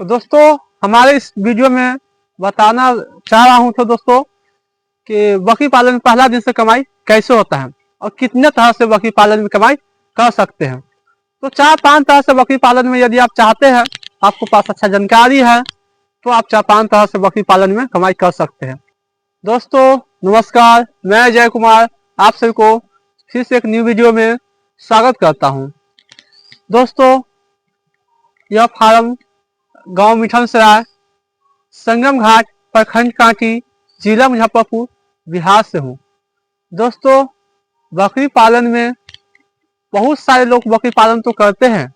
तो दोस्तों हमारे इस वीडियो में बताना चाह रहा हूं तो दोस्तों कि बकरी पालन में पहला दिन से कमाई कैसे होता है और कितने तरह से बकरी पालन में कमाई कर सकते हैं। तो 4-5 तरह से बकरी पालन में यदि आप चाहते हैं, आपको पास अच्छा जानकारी है, तो आप 4-5 तरह से बकरी पालन में कमाई कर सकते हैं। दोस्तों नमस्कार, मैं जय कुमार आप सभी को फिर से एक न्यू वीडियो में स्वागत करता हूं। दोस्तों यह फार्म गांव मिठन सराय, संगम घाट, प्रखंड कांटी, जिला मुजफ्फरपुर, बिहार से हूँ। दोस्तों बकरी पालन में बहुत सारे लोग बकरी पालन तो करते हैं,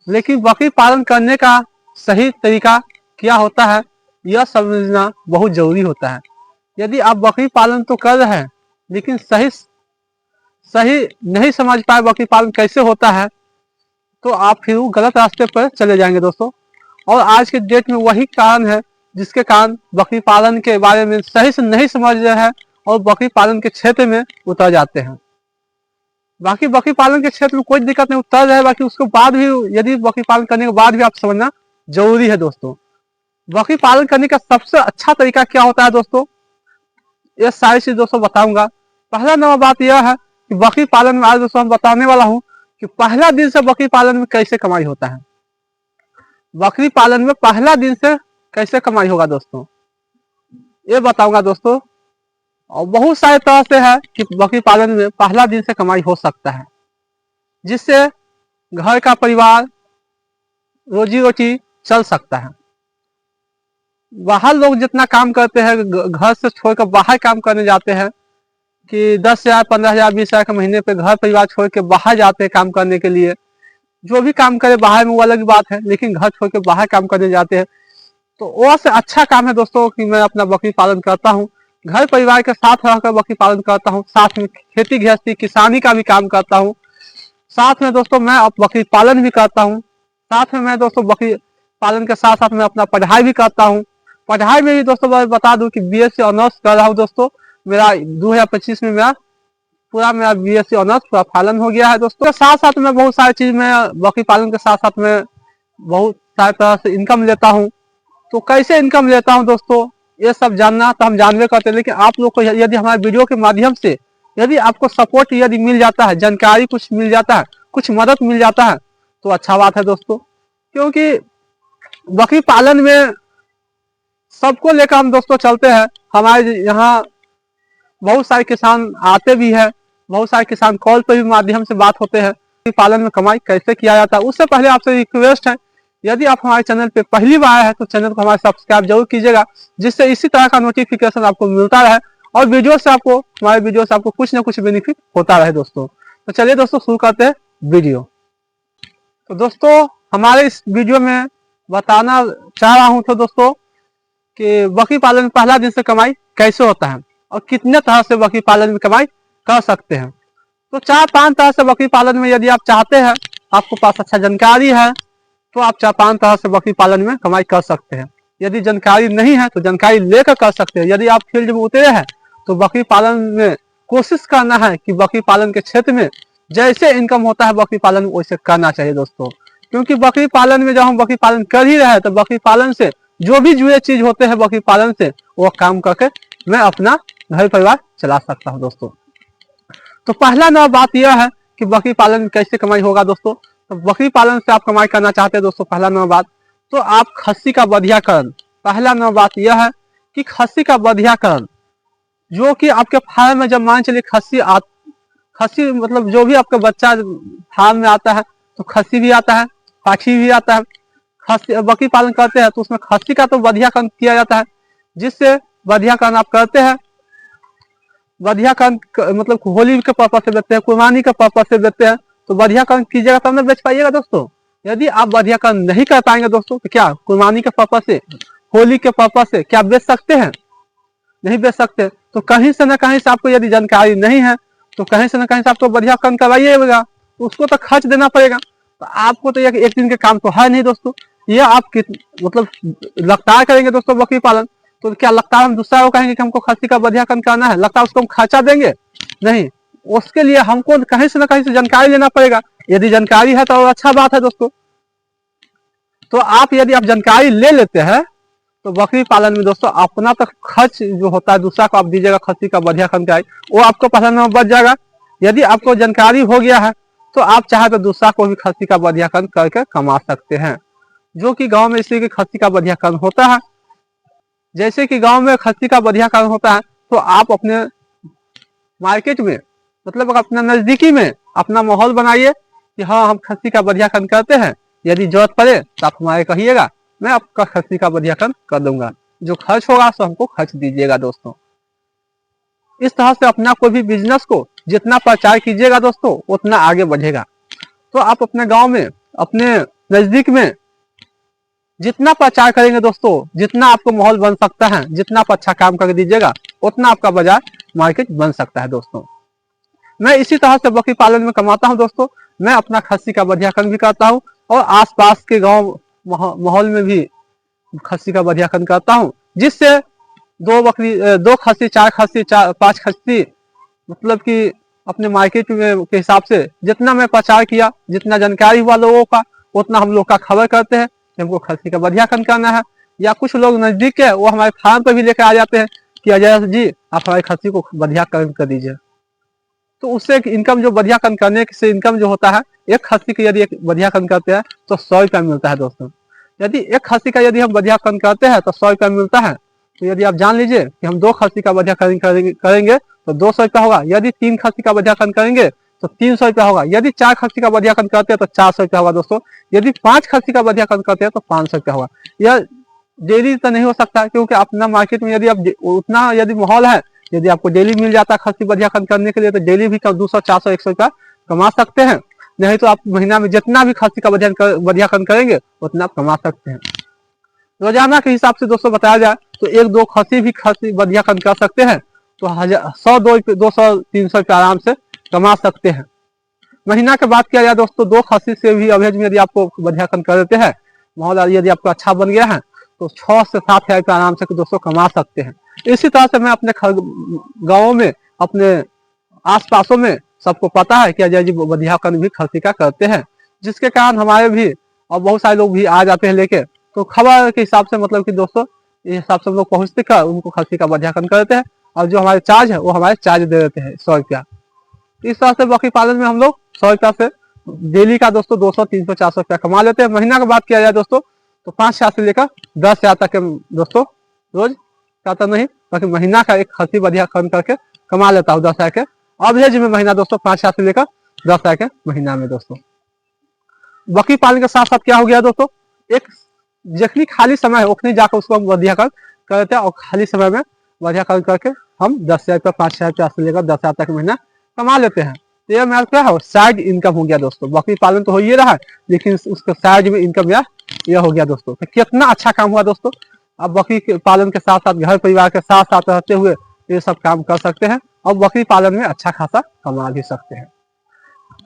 लेकिन बकरी पालन करने का सही तरीका क्या होता है यह समझना बहुत जरूरी होता है। यदि आप बकरी पालन तो कर रहे हैं लेकिन सही नहीं समझ पाए बकरी पालन कैसे होता है, तो आप फिर गलत रास्ते पर चले जाएंगे दोस्तों। और आज के डेट में वही कारण है जिसके कारण बकरी पालन के बारे में सही से नहीं समझ रहे हैं और बकरी पालन के क्षेत्र में उतर जाते हैं। बाकी बकरी पालन के क्षेत्र में कोई दिक्कत नहीं, उतर रहे, बाकी उसके बाद भी यदि बकरी पालन करने के बाद भी आप समझना जरूरी है दोस्तों। बकरी पालन करने का सबसे अच्छा तरीका क्या होता है दोस्तों, ये सारी चीज दोस्तों बताऊंगा। पहला नंबर बात यह है कि बकरी पालन में आज दोस्तों हम बताने वाला हूँ कि पहला दिन से बकरी पालन में कैसे कमाई होता है। बकरी पालन में पहला दिन से कैसे कमाई होगा दोस्तों, ये बताऊंगा दोस्तों। और बहुत सारे तरह से है कि बकरी पालन में पहला दिन से कमाई हो सकता है, जिससे घर का परिवार रोजी रोटी चल सकता है। बाहर लोग जितना काम करते हैं, घर से छोड़कर बाहर काम करने जाते हैं कि 10,000, 15,000, 20,000 के महीने पे घर परिवार छोड़ के बाहर जाते हैं काम करने के लिए। जो भी काम करे बाहर में वो अलग बात है, लेकिन घर छोड़ के बाहर काम करने जाते हैं तो वो से अच्छा काम है दोस्तों कि मैं अपना बकरी पालन करता हूँ, घर परिवार के साथ रहकर बकरी पालन करता हूँ, साथ में खेती गृहस्थी किसानी का भी काम करता हूँ, साथ में दोस्तों मैं बकरी पालन भी करता हूँ, साथ में मैं दोस्तों बकरी पालन के साथ साथ मैं अपना पढ़ाई भी करता हूँ। पढ़ाई में भी दोस्तों मैं बता दूं कि BSc ऑनर्स कर रहा हूँ दोस्तों। मेरा 2025 में मेरा BSc ऑनर्स पूरा पालन हो गया है दोस्तों। साथ साथ में बहुत सारी चीज में बकरी पालन के साथ साथ में बहुत सारी तरह से इनकम लेता हूँ। तो कैसे इनकम लेता हूँ दोस्तों, ये सब जानना तो हम जानवे करते हैं, लेकिन आप लोग को यदि हमारे वीडियो के माध्यम से यदि आपको सपोर्ट यदि मिल जाता है, जानकारी कुछ मिल जाता है, कुछ मदद मिल जाता है, तो अच्छा बात है दोस्तों। क्योंकि बकरी पालन में सबको लेकर हम दोस्तों चलते हैं। हमारे यहाँ बहुत सारे किसान आते भी है, बहुत सारे किसान कॉल पर भी माध्यम से बात होते हैं पालन में कमाई कैसे किया जाता है। उससे पहले आपसे रिक्वेस्ट है, यदि आप हमारे चैनल पे पहली बार है तो चैनल को हमारे सब्सक्राइब जरूर कीजिएगा, जिससे इसी तरह का नोटिफिकेशन आपको मिलता रहे और हमारे वीडियो से आपको कुछ ना कुछ बेनिफिट होता रहे दोस्तों। तो चलिए दोस्तों शुरू करते हैं वीडियो। तो दोस्तों हमारे इस वीडियो में बताना चाह रहा हूँ तो दोस्तों कि बकरी पालन में पहला दिन से कमाई कैसे होता है और कितने तरह से बकरी पालन में कमाई कर सकते हैं। तो 4-5 तरह से बकरी पालन में यदि आप चाहते हैं, आपको पास अच्छा जानकारी है, तो आप 4-5 तरह से बकरी पालन में कमाई कर सकते हैं। यदि जानकारी नहीं है तो जानकारी लेकर कर सकते हैं। यदि आप फील्ड में उतरे हैं तो बकरी पालन में कोशिश करना है कि बकरी पालन के क्षेत्र में जैसे इनकम होता है बकरी पालन में वैसे करना चाहिए दोस्तों। क्योंकि बकरी पालन में जब हम बकरी पालन कर ही रहे हैं तो बकरी पालन से जो भी जुड़े चीज होते हैं बकरी पालन से, वो काम करके मैं अपना घर परिवार चला सकता हूं दोस्तों। तो पहला नंबर बात यह है कि बकरी पालन में कैसे कमाई होगा दोस्तों। तो बकरी पालन से आप कमाई करना चाहते हैं दोस्तों, पहला नंबर बात तो आप खस्सी का बधियाकरण। पहला नंबर बात यह है कि खस्सी का बधियाकरण, जो कि आपके फार्म में जब मान चलिए खस्सी मतलब जो भी आपका बच्चा फार्म में आता है तो खस्सी भी आता है, पाठी भी आता है। खस्सी बकरी पालन करते हैं तो उसमें खस्सी का तो बधियाकरण किया जाता है, जिससे बधियाकरण आप करते हैं। बधियाकरण मतलब होली के पर्पज से बेचते हैं, कुर्बानी के पर्पज से बेचते हैं, तो बधियाकरण कीजिएगा तब ना बेच पाइएगा दोस्तों। यदि आप बधियाकरण नहीं कर पाएंगे दोस्तों तो क्या कुर्बानी के पर्पज से, होली के पर्पज से क्या बेच सकते हैं? नहीं बेच सकते। तो कहीं से ना कहीं से आपको यदि जानकारी नहीं है तो कहीं से ना कहीं से आपको बधियाकरण करवाइएगा, तो उसको तो खर्च देना पड़ेगा। तो आपको तो एक दिन के काम तो है नहीं दोस्तों। ये आप मतलब लगातार करेंगे दोस्तों बकरी पालन, तो क्या लगातार हम दूसरा को कहेंगे कि हमको खस्सी का बधियाकरण करना है, लगातार उसको हम खर्चा देंगे? नहीं, उसके लिए हमको कहीं से ना कहीं से जानकारी लेना पड़ेगा। यदि जानकारी है तो अच्छा बात है दोस्तों। तो आप यदि आप जानकारी ले लेते हैं तो बकरी पालन में दोस्तों अपना तो खर्च जो होता है दूसरा को आप दीजिएगा, खस्सी का बढ़िया खनकाई वो आपको पालन में बच जाएगा। यदि आपको जानकारी हो गया है तो आप चाहे तो दूसरा को भी खस्सी का बढ़िया खन करके कमा सकते हैं, जो कि गांव में इसी के खस्सी का बढ़िया खन होता है। जैसे कि गांव में खस्सी का बढ़िया खन होता है तो आप अपने मार्केट में मतलब अपना नजदीकी में अपना माहौल बनाइए कि हाँ हम खस्सी का बढ़िया खन करते हैं, यदि जरूरत पड़े तो आप हमारे कहिएगा, मैं आपका खस्सी का बढ़िया खन कर दूंगा, जो खर्च होगा सो हमको खर्च दीजिएगा दोस्तों। इस तरह से अपना कोई भी बिजनेस को जितना प्रचार कीजिएगा दोस्तों उतना आगे बढ़ेगा। तो आप अपने गांव में अपने नजदीक में जितना प्रचार करेंगे दोस्तों, जितना आपको माहौल बन सकता है, जितना आप अच्छा काम करके दीजिएगा उतना आपका बाजार मार्केट बन सकता है दोस्तों। मैं इसी तरह से बकरी पालन में कमाता हूं दोस्तों। मैं अपना खस्सी का बढ़िया खन भी करता हूं और आसपास के गांव माहौल में भी खस्सी का बढ़िया खन करता हूं, जिससे दो खस्सी, चार खस्सी, 5 खस्सी मतलब कि अपने मार्केट में के हिसाब से जितना मैं प्रचार किया, जितना जानकारी हुआ लोगों का, उतना हम लोग का खबर करते हैं कि हमको खस्सी का बढ़िया खन करना है। या कुछ लोग नजदीक के वो हमारे फार्म पर भी लेकर आ जाते हैं कि अजय जी आप हमारी खस्सी को बढ़िया कर दीजिए। तो उससे इनकम जो बढ़िया खन करने से इनकम जो होता है, एक खस्सी की यदि एक बढ़िया खन करते हैं तो 100 रुपया मिलता है दोस्तों। यदि एक खस्सी का यदि हम बढ़िया खन करते हैं तो 100 रुपया मिलता है। तो यदि आप जान लीजिए कि हम 2 खस्सी का बढ़िया खन करेंगे तो 200 रुपया होगा। यदि 3 खस्सी का बढ़िया खन करेंगे तो 300 रुपया होगा। यदि 4 खस्सी का बढ़िया खन करते हैं तो 400 रुपया होगा दोस्तों। यदि 5 खस्सी का बढ़िया खन करते हैं तो 500 रुपया होगा। यह डेली तो नहीं हो सकता, क्योंकि अपना मार्केट में यदि आप उतना यदि माहौल है, यदि आपको डेली मिल जाता है खस्सी बढ़िया खन करने के लिए तो डेली भी 200, 400, 100 रुपया कमा सकते हैं। नहीं तो आप महीना में जितना भी खस्सी का बढ़िया खन करेंगे उतना आप कमा सकते हैं। रोजाना के हिसाब से दोस्तों बताया जाए तो 1-2 खस्सी भी खस्सी बढ़िया खन कर सकते हैं तो 100, 200, 300 रुपया आराम से कमा सकते हैं। महीना के बात किया जाए दोस्तों, 2 खस्सी से भी अवरेज में यदि आपको बढ़िया खन कर देते हैं, माहौल यदि आपका अच्छा बन गया है तो 6 से 7 हजार रुपया आराम से दोस्तों कमा सकते हैं। इसी तरह से मैं अपने गाँव में, अपने आस पासों में सबको पता है कि अजय जी बढ़िया खन भी खस्सी का करते हैं, जिसके कारण हमारे भी और बहुत सारे लोग भी आ जाते हैं लेके। तो खबर के हिसाब से मतलब कि दोस्तों इस हिसाब से हम लोग पहुँचते कर उनको खस्सी का बढ़िया खन करते हैं और जो हमारे चार्ज है वो हमारे चार्ज दे देते हैं 100 रुपया। इस तरह से बकरी पालन में हम लोग 100 रुपया से डेली का दोस्तों 200, 300, 400 रुपया कमा लेते हैं। महीना की बात किया जाए दोस्तों तो 5,000 से लेकर 10,000 तक के दोस्तों रोज खाता नहीं, बाकी महीना का एक खस्सी बढ़िया खन करके कमा लेता हूँ 10,000 के एवरेज में महीना दोस्तों। 5,000 से लेकर 10,000 के महीना में दोस्तों। बकरी पालन के साथ साथ क्या हो गया दोस्तों, एक जितनी खाली समय है उतनी जाकर उसको हम बढ़िया खन करते हैं और खाली समय में बढ़िया खन करके हम 10,000 रुपया, 5,000 रुपया से लेकर 10,000 तक महीना कमा लेते हैं। तो ये मेरा क्या है साइड इनकम हो गया दोस्तों। बकरी पालन तो हो ही रहा है लेकिन उसके साइड में इनकम यह हो गया दोस्तों। तो कितना अच्छा काम हुआ दोस्तों। आप बकरी पालन के साथ साथ घर परिवार के साथ साथ रहते हुए ये सब काम कर सकते हैं और बकरी पालन में अच्छा खासा कमा भी सकते हैं।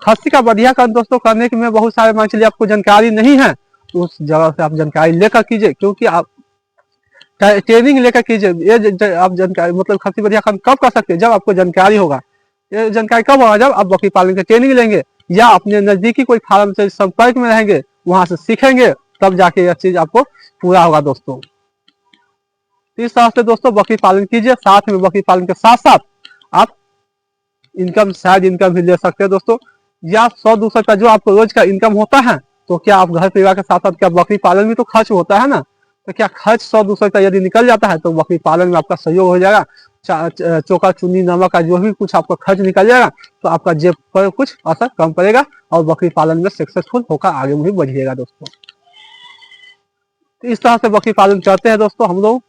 खस्सी का बढ़िया खन दोस्तों करने में बहुत सारे मान चलिए आपको जानकारी नहीं है तो उस जगह से आप जानकारी लेकर कीजिए, क्योंकि आप ट्रेनिंग लेकर कीजिए। ये आप जानकारी मतलब खस्सी बढ़िया खन कब कर सकते हैं, जब आपको जानकारी होगा। ये जानकारी कब होगा, जब आप बकरी पालन की ट्रेनिंग लेंगे या अपने नजदीकी कोई फार्म से संपर्क में रहेंगे, वहां से सीखेंगे, तब जाके यह चीज आपको पूरा होगा दोस्तों। इस तरह से दोस्तों बकरी पालन कीजिए, साथ में बकरी पालन के साथ साथ आप इनकम साइड इनकम भी ले सकते हैं दोस्तों। या 100-200 रुपया जो आपको रोज का इनकम होता है तो क्या आप घर परिवार के साथ साथ क्या बकरी पालन में तो खर्च होता है ना, तो क्या खर्च 100-200 रुपया यदि निकल जाता है तो बकरी पालन में आपका सहयोग हो जाएगा। चोखा चुन्नी नमक का जो भी कुछ आपका खर्च निकल जाएगा तो आपका जेब पर कुछ असर कम पड़ेगा और बकरी पालन में सक्सेसफुल होकर आगे भी बढ़िएगा दोस्तों। तो इस तरह से बकरी पालन करते हैं दोस्तों हम लोग।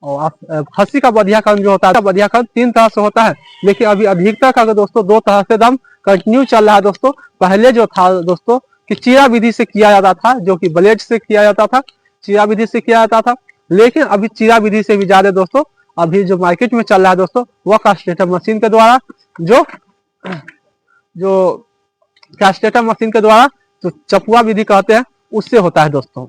और खस्सी का बढ़िया खन जो होता है, बढ़िया खन 3 तरह से होता है, लेकिन अभी अधिकतर का दोस्तों 2 तरह से दम कंटिन्यू चल रहा है दोस्तों। पहले जो था दोस्तों कि चीरा विधि से किया जाता था, जो कि ब्लेड से किया जाता था, चीरा विधि से किया जाता था। लेकिन अभी चीरा विधि से भी ज्यादा दोस्तों अभी जो मार्केट में चल रहा है दोस्तों वह कास्टेटर मशीन के द्वारा, जो कास्टेटर मशीन के द्वारा जो चपुआ विधि कहते हैं उससे होता है दोस्तों।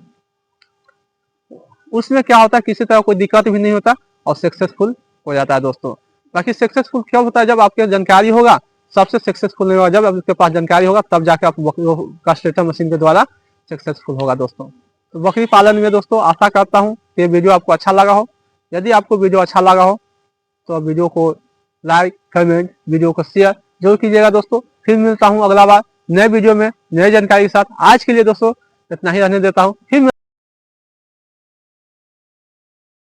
उसमें क्या होता है किसी तरह कोई दिक्कत भी नहीं होता और सक्सेसफुल हो जाता है दोस्तों। बाकी सक्सेसफुल क्यों होता है, जब आपके जानकारी होगा सबसे सक्सेसफुल नहीं होगा। जब आपके पास जानकारी होगा तब जाके आप कास्टेटर मशीन के द्वारा सक्सेसफुल होगा दोस्तों। तो बकरी पालन में दोस्तों आशा करता हूँ कि ये वीडियो आपको अच्छा लगा हो। यदि आपको वीडियो अच्छा लगा हो तो वीडियो को लाइक, कमेंट, वीडियो को शेयर जरूर कीजिएगा दोस्तों। फिर मिलता हूँ अगला बार नए वीडियो में नए जानकारी के साथ। आज के लिए दोस्तों इतना ही रहने देता हूँ। फिर